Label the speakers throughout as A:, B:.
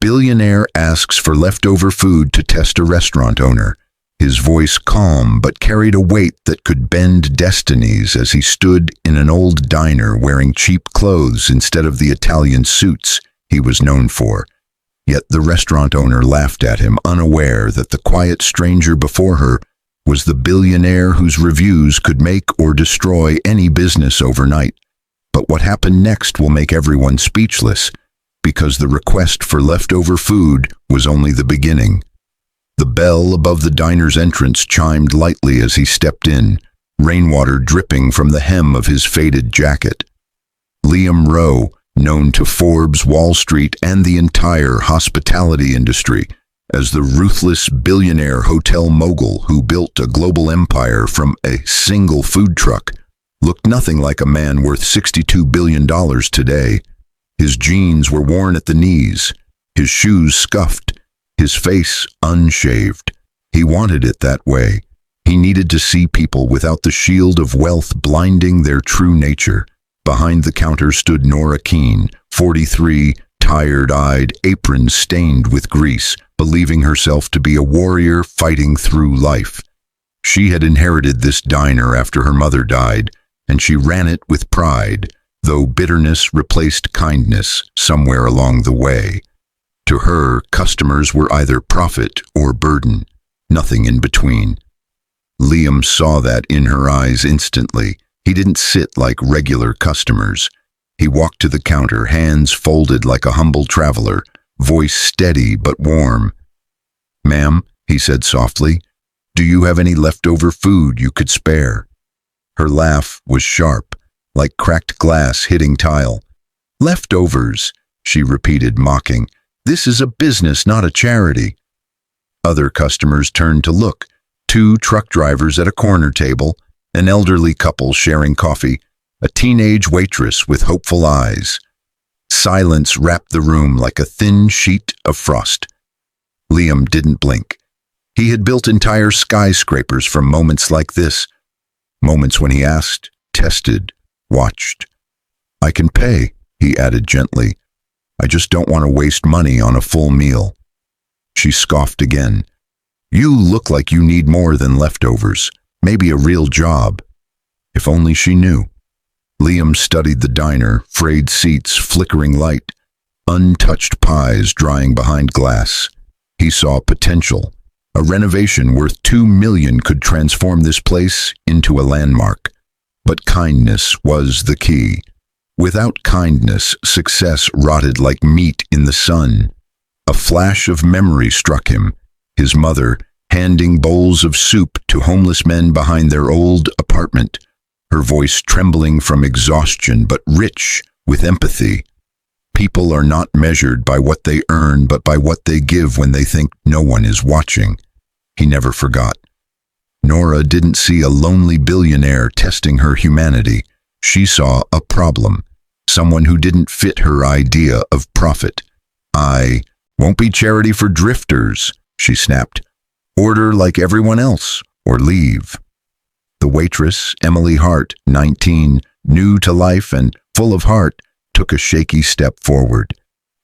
A: Billionaire asks for leftover food to test a restaurant owner. His voice calm but carried a weight that could bend destinies as he stood in an old diner wearing cheap clothes instead of the Italian suits he was known for. Yet the restaurant owner laughed at him, unaware that the quiet stranger before her was the billionaire whose reviews could make or destroy any business overnight. But what happened next will make everyone speechless, because the request for leftover food was only the beginning. The bell above the diner's entrance chimed lightly as he stepped in, rainwater dripping from the hem of his faded jacket. Liam Rowe, known to Forbes, Wall Street, and the entire hospitality industry as the ruthless billionaire hotel mogul who built a global empire from a single food truck, looked nothing like a man worth $62 billion today. His jeans were worn at the knees, his shoes scuffed, his face unshaved. He wanted it that way. He needed to see people without the shield of wealth blinding their true nature. Behind the counter stood Nora Keene, 43, tired-eyed, apron stained with grease, believing herself to be a warrior fighting through life. She had inherited this diner after her mother died, and she ran it with pride, though bitterness replaced kindness somewhere along the way. To her, customers were either profit or burden, nothing in between. Liam saw that in her eyes instantly. He didn't sit like regular customers. He walked to the counter, hands folded like a humble traveler, voice steady but warm. "Ma'am," he said softly, "do you have any leftover food you could spare?" Her laugh was sharp, like cracked glass hitting tile. "Leftovers," she repeated, mocking. "This is a business, not a charity." Other customers turned to look. 2 truck drivers at a corner table, an elderly couple sharing coffee, a teenage waitress with hopeful eyes. Silence wrapped the room like a thin sheet of frost. Liam didn't blink. He had built entire skyscrapers from moments like this, moments when he asked, tested, watched. "I can pay," he added gently. "I just don't want to waste money on a full meal." She scoffed again. "You look like you need more than leftovers, maybe a real job." If only she knew. Liam studied the diner, frayed seats, flickering light, untouched pies drying behind glass. He saw potential. A renovation worth $2 million could transform this place into a landmark. But kindness was the key. Without kindness, success rotted like meat in the sun. A flash of memory struck him. His mother, handing bowls of soup to homeless men behind their old apartment, her voice trembling from exhaustion but rich with empathy. People are not measured by what they earn but by what they give when they think no one is watching. He never forgot. Nora didn't see a lonely billionaire testing her humanity. She saw a problem, someone who didn't fit her idea of profit. "I won't be charity for drifters," she snapped. "Order like everyone else, or leave." The waitress, Emily Hart, 19, new to life and full of heart, took a shaky step forward.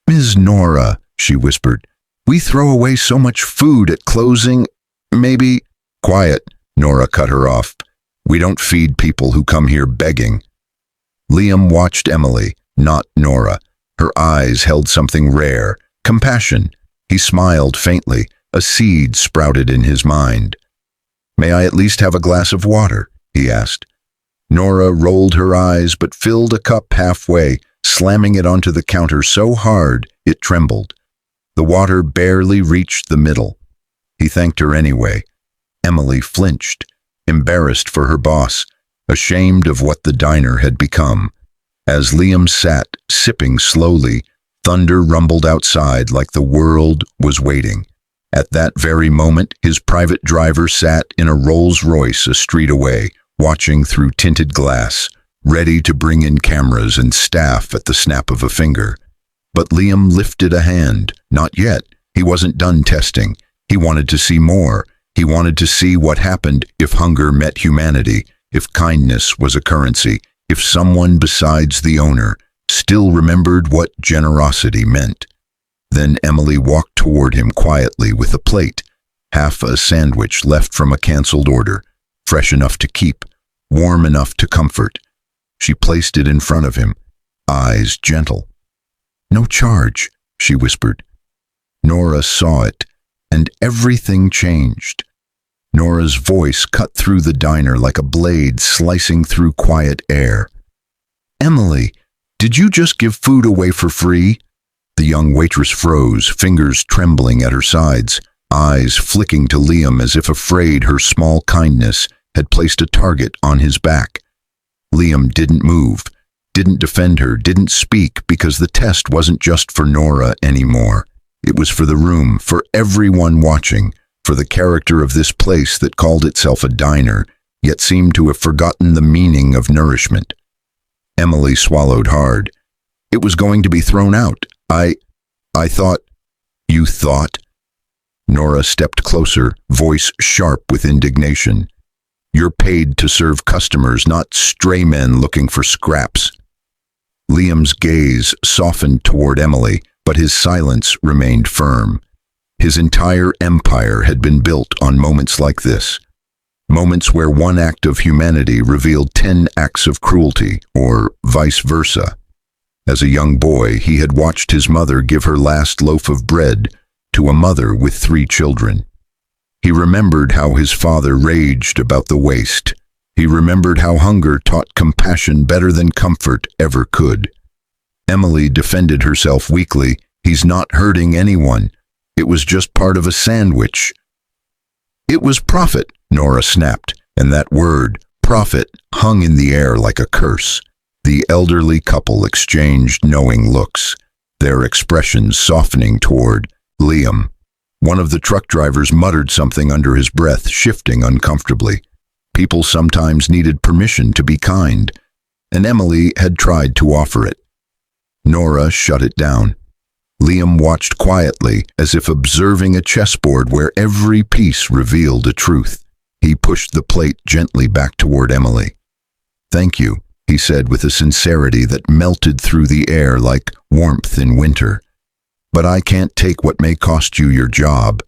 A: "Ms. Nora," she whispered, "we throw away so much food at closing. Maybe—" "Quiet," Nora cut her off. "We don't feed people who come here begging." Liam watched Emily, not Nora. Her eyes held something rare, compassion. He smiled faintly. A seed sprouted in his mind. "May I at least have a glass of water?" he asked. Nora rolled her eyes but filled a cup halfway, slamming it onto the counter so hard it trembled. The water barely reached the middle. He thanked her anyway. Emily flinched, embarrassed for her boss, ashamed of what the diner had become. As Liam sat, sipping slowly, thunder rumbled outside like the world was waiting. At that very moment, his private driver sat in a Rolls-Royce a street away, watching through tinted glass, ready to bring in cameras and staff at the snap of a finger. But Liam lifted a hand. Not yet. He wasn't done testing. He wanted to see more. He wanted to see what happened if hunger met humanity, if kindness was a currency, if someone besides the owner still remembered what generosity meant. Then Emily walked toward him quietly with a plate, half a sandwich left from a canceled order, fresh enough to keep, warm enough to comfort. She placed it in front of him, eyes gentle. "No charge," she whispered. Nora saw it, and everything changed. Nora's voice cut through the diner like a blade slicing through quiet air. "Emily, did you just give food away for free?" The young waitress froze, fingers trembling at her sides, eyes flicking to Liam as if afraid her small kindness had placed a target on his back. Liam didn't move, didn't defend her, didn't speak, because the test wasn't just for Nora anymore. It was for the room, for everyone watching, for the character of this place that called itself a diner, yet seemed to have forgotten the meaning of nourishment. Emily swallowed hard. "It was going to be thrown out. I thought—" "You thought?" Nora stepped closer, voice sharp with indignation. "You're paid to serve customers, not stray men looking for scraps." Liam's gaze softened toward Emily, but his silence remained firm. His entire empire had been built on moments like this. Moments where one act of humanity revealed 10 acts of cruelty, or vice versa. As a young boy, he had watched his mother give her last loaf of bread to a mother with 3 children. He remembered how his father raged about the waste. He remembered how hunger taught compassion better than comfort ever could. Emily defended herself weakly. "He's not hurting anyone. It was just part of a sandwich." "It was profit," Nora snapped, and that word, profit, hung in the air like a curse. The elderly couple exchanged knowing looks, their expressions softening toward Liam. One of the truck drivers muttered something under his breath, shifting uncomfortably. People sometimes needed permission to be kind, and Emily had tried to offer it. Nora shut it down. Liam watched quietly, as if observing a chessboard where every piece revealed a truth. He pushed the plate gently back toward Emily. "Thank you," he said with a sincerity that melted through the air like warmth in winter. "But I can't take what may cost you your job."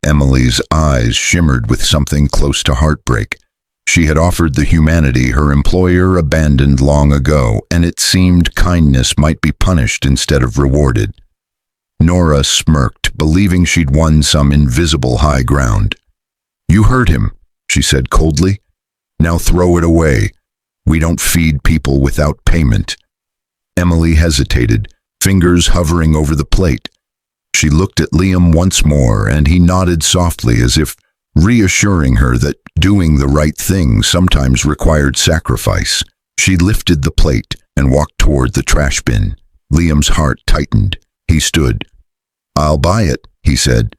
A: Emily's eyes shimmered with something close to heartbreak. She had offered the humanity her employer abandoned long ago, and it seemed kindness might be punished instead of rewarded. Nora smirked, believing she'd won some invisible high ground. "You hurt him," she said coldly. "Now throw it away. We don't feed people without payment." Emily hesitated, fingers hovering over the plate. She looked at Liam once more, and he nodded softly as if reassuring her that doing the right thing sometimes required sacrifice. She lifted the plate and walked toward the trash bin. Liam's heart tightened. He stood. "I'll buy it," he said.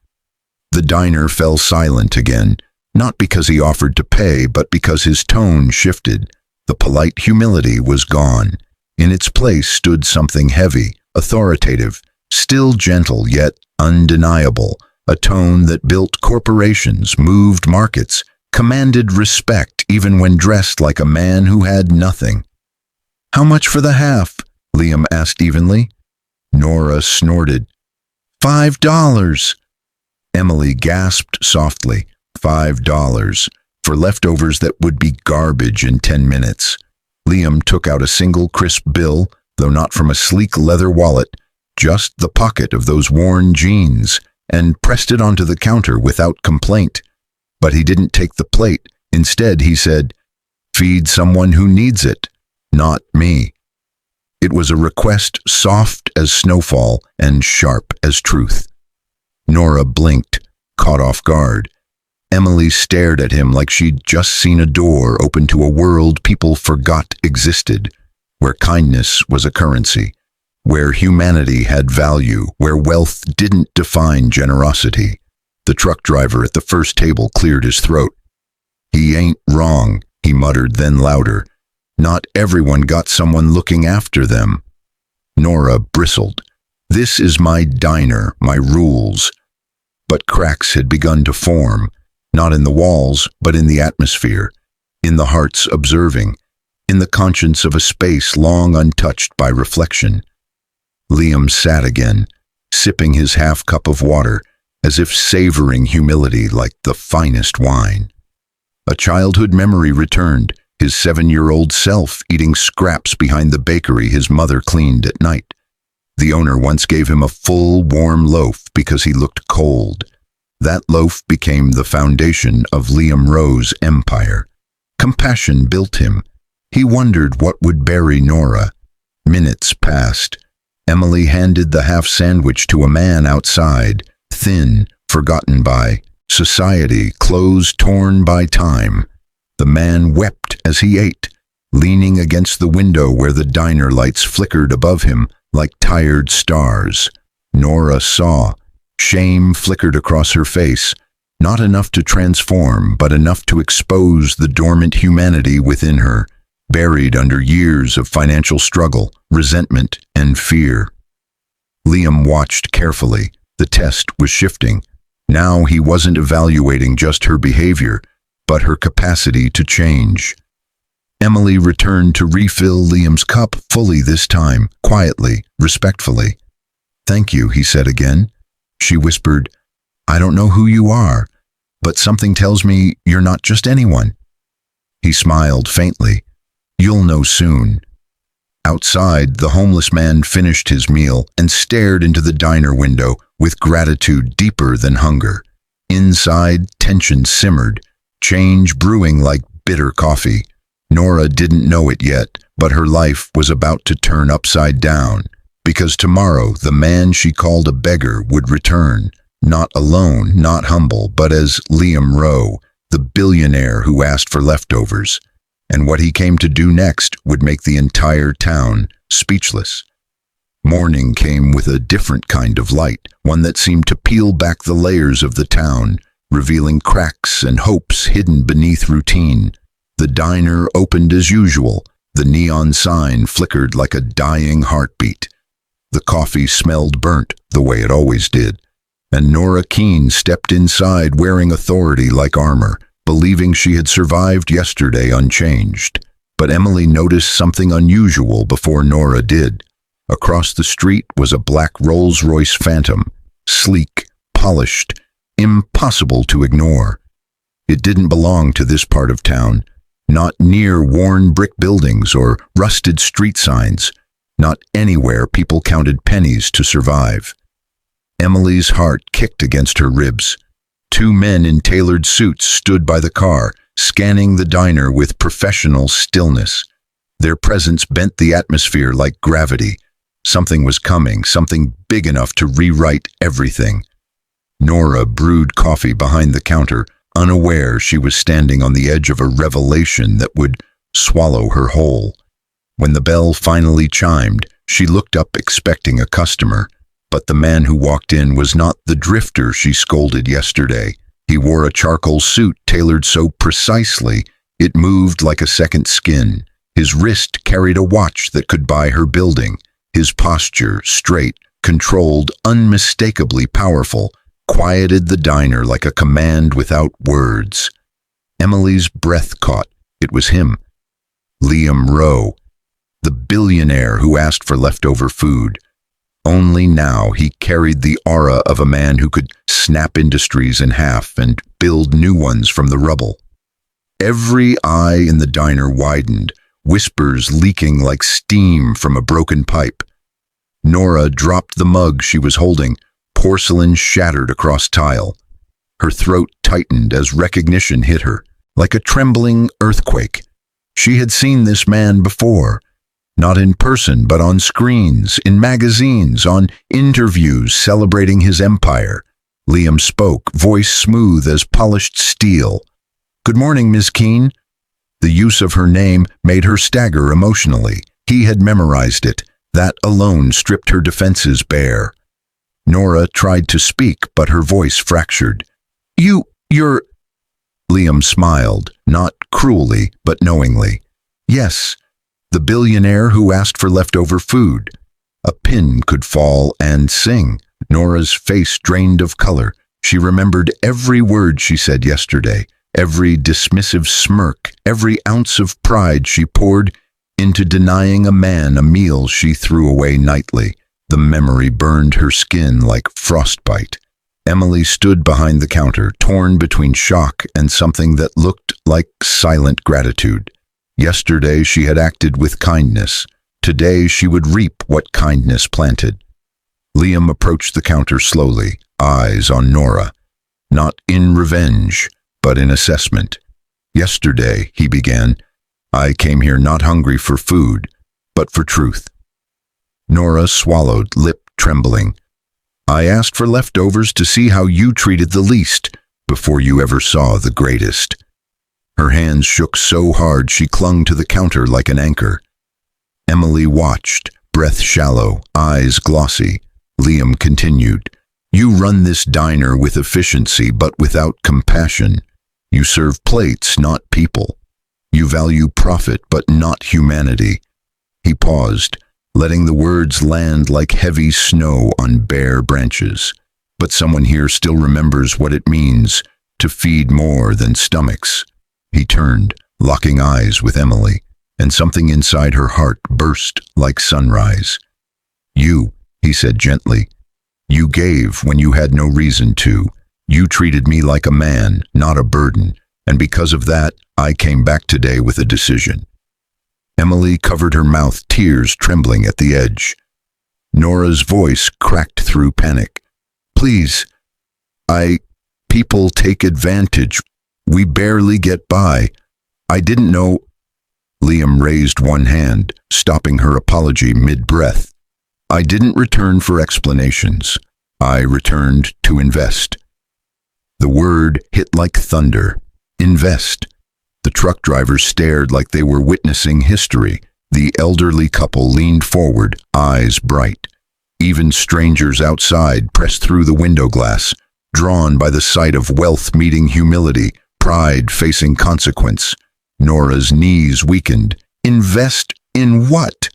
A: The diner fell silent again, not because he offered to pay, but because his tone shifted. The polite humility was gone. In its place stood something heavy, authoritative, still gentle yet undeniable, a tone that built corporations, moved markets, commanded respect even when dressed like a man who had nothing. "How much for the half?" Liam asked evenly. Nora snorted. $5. Emily gasped softly. $5 for leftovers that would be garbage in 10 minutes. Liam took out a single crisp bill, though not from a sleek leather wallet, just the pocket of those worn jeans, and pressed it onto the counter without complaint. But he didn't take the plate. Instead, he said, "Feed someone who needs it, not me." It was a request soft as snowfall and sharp as truth. Nora blinked, caught off guard. Emily stared at him like she'd just seen a door open to a world people forgot existed, where kindness was a currency, where humanity had value, where wealth didn't define generosity. The truck driver at the first table cleared his throat. "He ain't wrong," he muttered, then louder. "Not everyone got someone looking after them." Nora bristled. "This is my diner, my rules." But cracks had begun to form, not in the walls, but in the atmosphere, in the hearts observing, in the conscience of a space long untouched by reflection. Liam sat again, sipping his half-cup of water, as if savoring humility like the finest wine. A childhood memory returned, his 7-year-old self eating scraps behind the bakery his mother cleaned at night. The owner once gave him a full, warm loaf because he looked cold. That loaf became the foundation of Liam Rowe's empire. Compassion built him. He wondered what would bury Nora. Minutes passed. Emily handed the half-sandwich to a man outside, thin, forgotten by society, clothes torn by time. The man wept as he ate, leaning against the window where the diner lights flickered above him like tired stars. Nora saw. Shame flickered across her face, not enough to transform, but enough to expose the dormant humanity within her, buried under years of financial struggle, resentment, and fear. Liam watched carefully. The test was shifting. Now he wasn't evaluating just her behavior, but her capacity to change. Emily returned to refill Liam's cup fully this time, quietly, respectfully. "Thank you," he said again. She whispered, "I don't know who you are, but something tells me you're not just anyone." He smiled faintly. "You'll know soon." Outside, the homeless man finished his meal and stared into the diner window with gratitude deeper than hunger. Inside, tension simmered, change brewing like bitter coffee. Nora didn't know it yet, but her life was about to turn upside down, because tomorrow the man she called a beggar would return, not alone, not humble, but as Liam Rowe, the billionaire who asked for leftovers. And what he came to do next would make the entire town speechless. Morning came with a different kind of light, one that seemed to peel back the layers of the town, revealing cracks and hopes hidden beneath routine. The diner opened as usual. The neon sign flickered like a dying heartbeat. The coffee smelled burnt, the way it always did. And Nora Keene stepped inside wearing authority like armor, believing she had survived yesterday unchanged. But Emily noticed something unusual before Nora did. Across the street was a black Rolls-Royce Phantom, sleek, polished, impossible to ignore. It didn't belong to this part of town, not near worn brick buildings or rusted street signs, not anywhere people counted pennies to survive. Emily's heart kicked against her ribs. 2 men in tailored suits stood by the car, scanning the diner with professional stillness. Their presence bent the atmosphere like gravity. Something was coming, something big enough to rewrite everything. Nora brewed coffee behind the counter, unaware she was standing on the edge of a revelation that would swallow her whole. When the bell finally chimed, she looked up expecting a customer. But the man who walked in was not the drifter she scolded yesterday. He wore a charcoal suit tailored so precisely it moved like a second skin. His wrist carried a watch that could buy her building. His posture, straight, controlled, unmistakably powerful, quieted the diner like a command without words. Emily's breath caught. It was him. Liam Rowe, the billionaire who asked for leftover food. Only now he carried the aura of a man who could snap industries in half and build new ones from the rubble. Every eye in the diner widened, whispers leaking like steam from a broken pipe. Nora dropped the mug she was holding, porcelain shattered across tile. Her throat tightened as recognition hit her, like a trembling earthquake. She had seen this man before. Not in person, but on screens, in magazines, on interviews celebrating his empire. Liam spoke, voice smooth as polished steel. "Good morning, Miss Keene." The use of her name made her stagger emotionally. He had memorized it. That alone stripped her defenses bare. Nora tried to speak, but her voice fractured. You're... Liam smiled, not cruelly, but knowingly. "Yes. The billionaire who asked for leftover food." A pin could fall and sing. Nora's face drained of color. She remembered every word she said yesterday, every dismissive smirk, every ounce of pride she poured into denying a man a meal she threw away nightly. The memory burned her skin like frostbite. Emily stood behind the counter, torn between shock and something that looked like silent gratitude. Yesterday she had acted with kindness. Today she would reap what kindness planted. Liam approached the counter slowly, eyes on Nora. Not in revenge, but in assessment. Yesterday, he began, I came here not hungry for food, but for truth. Nora swallowed, lip trembling. I asked for leftovers to see how you treated the least before you ever saw the greatest. Her hands shook so hard she clung to the counter like an anchor. Emily watched, breath shallow, eyes glossy. Liam continued, You run this diner with efficiency but without compassion. You serve plates, not people. You value profit but not humanity. He paused, letting the words land like heavy snow on bare branches. But someone here still remembers what it means to feed more than stomachs. He turned, locking eyes with Emily, and something inside her heart burst like sunrise. You, he said gently, you gave when you had no reason to. You treated me like a man, not a burden, and because of that, I came back today with a decision. Emily covered her mouth, tears trembling at the edge. Nora's voice cracked through panic. Please, people take advantage. We barely get by. I didn't know. Liam raised one hand, stopping her apology mid-breath. I didn't return for explanations. I returned to invest. The word hit like thunder. Invest. The truck drivers stared like they were witnessing history. The elderly couple leaned forward, eyes bright. Even strangers outside pressed through the window glass, drawn by the sight of wealth meeting humility, pride facing consequence. Nora's knees weakened. Invest in what?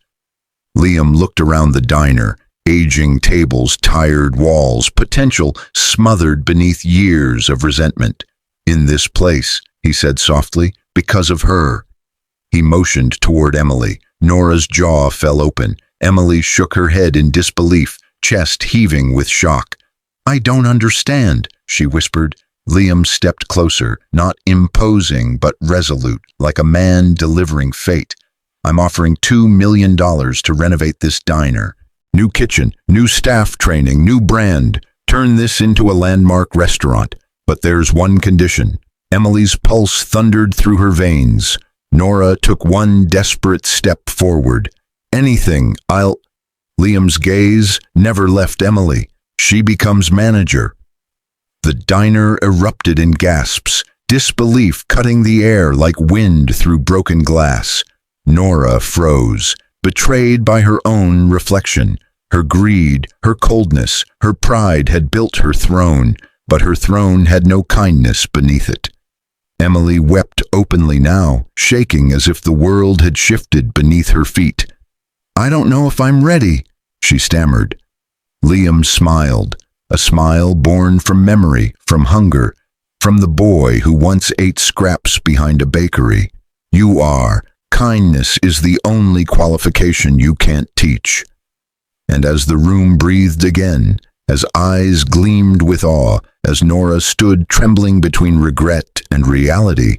A: Liam looked around the diner, aging tables, tired walls, potential smothered beneath years of resentment. In this place, he said softly, because of her. He motioned toward Emily. Nora's jaw fell open. Emily shook her head in disbelief, chest heaving with shock. I don't understand, she whispered. Liam stepped closer, not imposing but resolute, like a man delivering fate. I'm offering $2 million to renovate this diner. New kitchen, new staff training, new brand. Turn this into a landmark restaurant. But there's one condition. Emily's pulse thundered through her veins. Nora took one desperate step forward. Anything, Liam's gaze never left Emily. She becomes manager. The diner erupted in gasps, disbelief cutting the air like wind through broken glass. Nora froze, betrayed by her own reflection. Her greed, her coldness, her pride had built her throne, but her throne had no kindness beneath it. Emily wept openly now, shaking as if the world had shifted beneath her feet. I don't know if I'm ready, she stammered. Liam smiled, a smile born from memory, from hunger, from the boy who once ate scraps behind a bakery. You are. Kindness is the only qualification you can't teach. And as the room breathed again, as eyes gleamed with awe, as Nora stood trembling between regret and reality,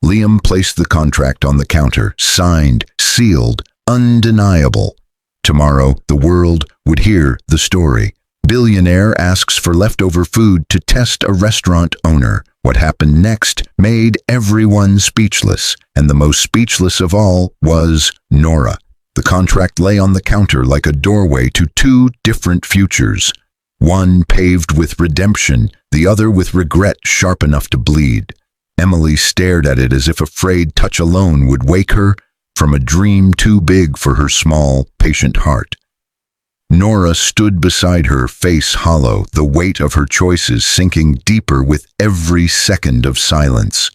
A: Liam placed the contract on the counter, signed, sealed, undeniable. Tomorrow, the world would hear the story. Billionaire asks for leftover food to test a restaurant owner. What happened next made everyone speechless, and the most speechless of all was Nora. The contract lay on the counter like a doorway to two different futures. One paved with redemption, the other with regret sharp enough to bleed. Emily stared at it as if afraid touch alone would wake her from a dream too big for her small, patient heart. Nora stood beside her, face hollow, the weight of her choices sinking deeper with every second of silence.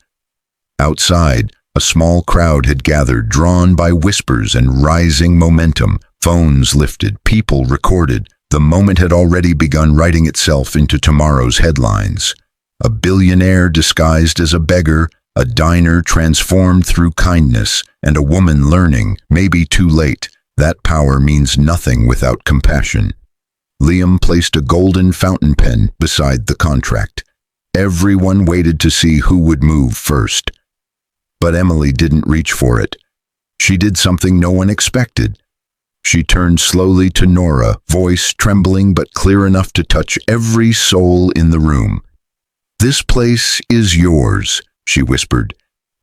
A: Outside, a small crowd had gathered, drawn by whispers and rising momentum. Phones lifted, people recorded. The moment had already begun writing itself into tomorrow's headlines. A billionaire disguised as a beggar, a diner transformed through kindness, and a woman learning, maybe too late, that power means nothing without compassion. Liam placed a golden fountain pen beside the contract. Everyone waited to see who would move first. But Emily didn't reach for it. She did something no one expected. She turned slowly to Nora, voice trembling but clear enough to touch every soul in the room. "This place is yours," she whispered.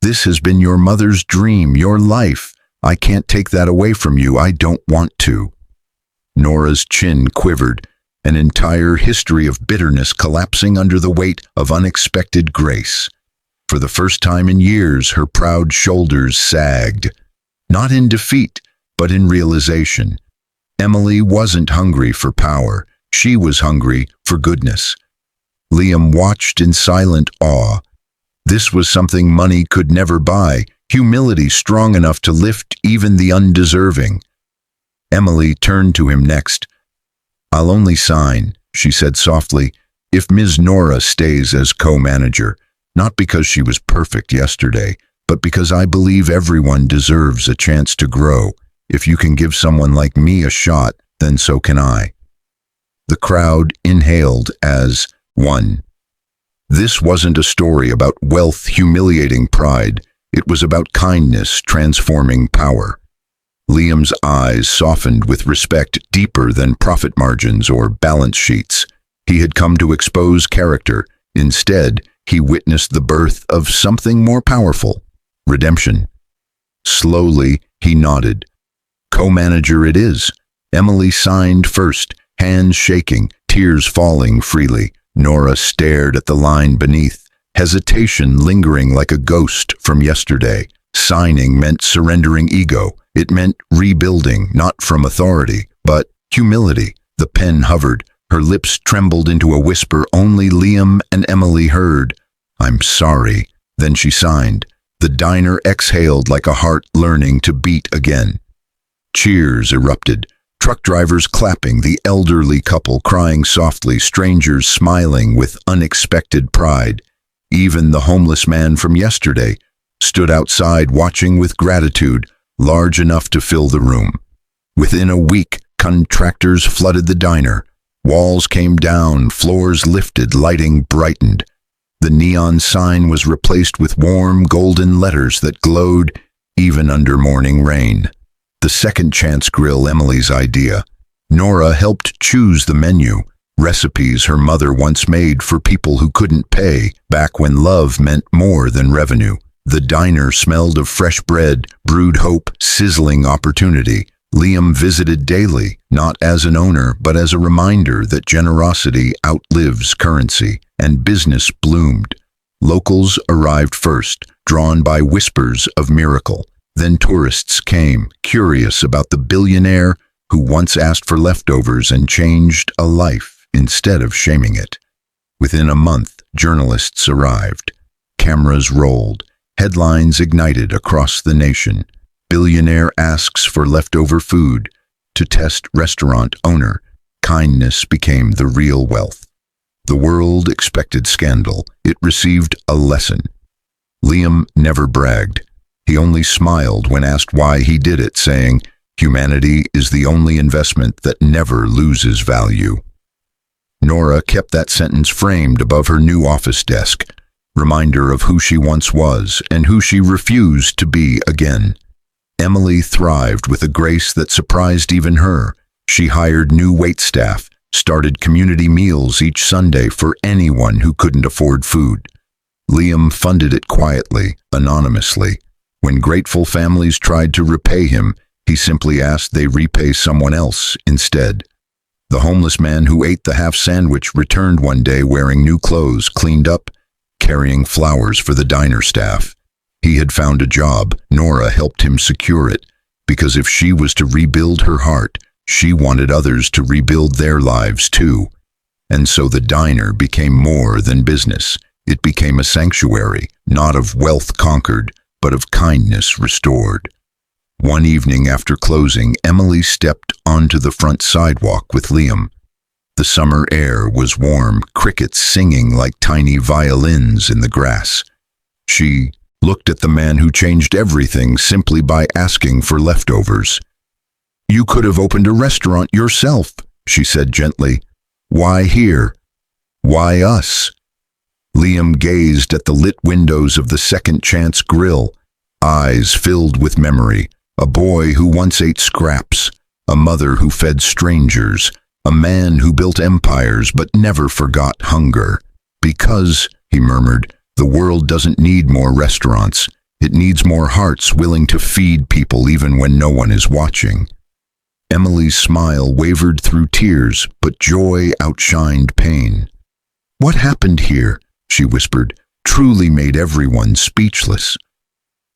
A: "This has been your mother's dream, your life. I can't take that away from you. I don't want to." Nora's chin quivered, an entire history of bitterness collapsing under the weight of unexpected grace. For the first time in years, her proud shoulders sagged. Not in defeat, but in realization. Emily wasn't hungry for power. She was hungry for goodness. Liam watched in silent awe. This was something money could never buy, humility strong enough to lift even the undeserving. Emily turned to him next. "I'll only sign," she said softly, "if Ms. Nora stays as co-manager, not because she was perfect yesterday, but because I believe everyone deserves a chance to grow. If you can give someone like me a shot, then so can I." The crowd inhaled as one. This wasn't a story about wealth humiliating pride. It was about kindness transforming power. Liam's eyes softened with respect deeper than profit margins or balance sheets. He had come to expose character. Instead, he witnessed the birth of something more powerful: redemption. Slowly, he nodded. Co-manager it is. Emily signed first, hands shaking, tears falling freely. Nora stared at the line beneath, hesitation lingering like a ghost from yesterday. Signing meant surrendering ego. It meant rebuilding, not from authority, but humility. The pen hovered. Her lips trembled into a whisper only Liam and Emily heard. "I'm sorry." Then she signed. The diner exhaled like a heart learning to beat again. Cheers erupted. Truck drivers clapping, the elderly couple crying softly, strangers smiling with unexpected pride. Even the homeless man from yesterday stood outside watching with gratitude, large enough to fill the room. Within a week, contractors flooded the diner. Walls came down, floors lifted, lighting brightened. The neon sign was replaced with warm golden letters that glowed even under morning rain. The Second Chance Grill, Emily's idea. Nora helped choose the menu, recipes her mother once made for people who couldn't pay, back when love meant more than revenue. The diner smelled of fresh bread, brewed hope, sizzling opportunity. Liam visited daily, not as an owner, but as a reminder that generosity outlives currency, and business bloomed. Locals arrived first, drawn by whispers of miracle. Then tourists came, curious about the billionaire who once asked for leftovers and changed a life instead of shaming it. Within a month, journalists arrived. Cameras rolled. Headlines ignited across the nation. Billionaire asks for leftover food. To test restaurant owner, kindness became the real wealth. The world expected scandal. It received a lesson. Liam never bragged. He only smiled when asked why he did it, saying, "Humanity is the only investment that never loses value." Nora kept that sentence framed above her new office desk, reminder of who she once was and who she refused to be again. Emily thrived with a grace that surprised even her. She hired new waitstaff, started community meals each Sunday for anyone who couldn't afford food. Liam funded it quietly, anonymously. When grateful families tried to repay him, he simply asked they repay someone else instead. The homeless man who ate the half sandwich returned one day wearing new clothes, cleaned up, carrying flowers for the diner staff. He had found a job. Nora helped him secure it, because if she was to rebuild her heart, she wanted others to rebuild their lives too. And so the diner became more than business. It became a sanctuary, not of wealth conquered, but of kindness restored. One evening after closing, Emily stepped onto the front sidewalk with Liam. The summer air was warm, crickets singing like tiny violins in the grass. She looked at the man who changed everything simply by asking for leftovers. "You could have opened a restaurant yourself," she said gently. Why here? Why us? Liam gazed at the lit windows of the Second Chance Grill, eyes filled with memory. A boy who once ate scraps, a mother who fed strangers, a man who built empires but never forgot hunger. Because, he murmured, the world doesn't need more restaurants. It needs more hearts willing to feed people even when no one is watching. Emily's smile wavered through tears, but joy outshined pain. What happened here, she whispered, truly made everyone speechless.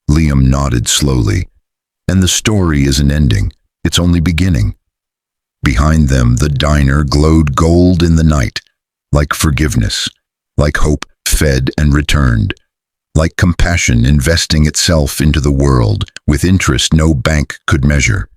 A: Liam nodded slowly. And the story isn't ending, it's only beginning. Behind them, the diner glowed gold in the night, like forgiveness, like hope fed and returned, like compassion investing itself into the world with interest no bank could measure.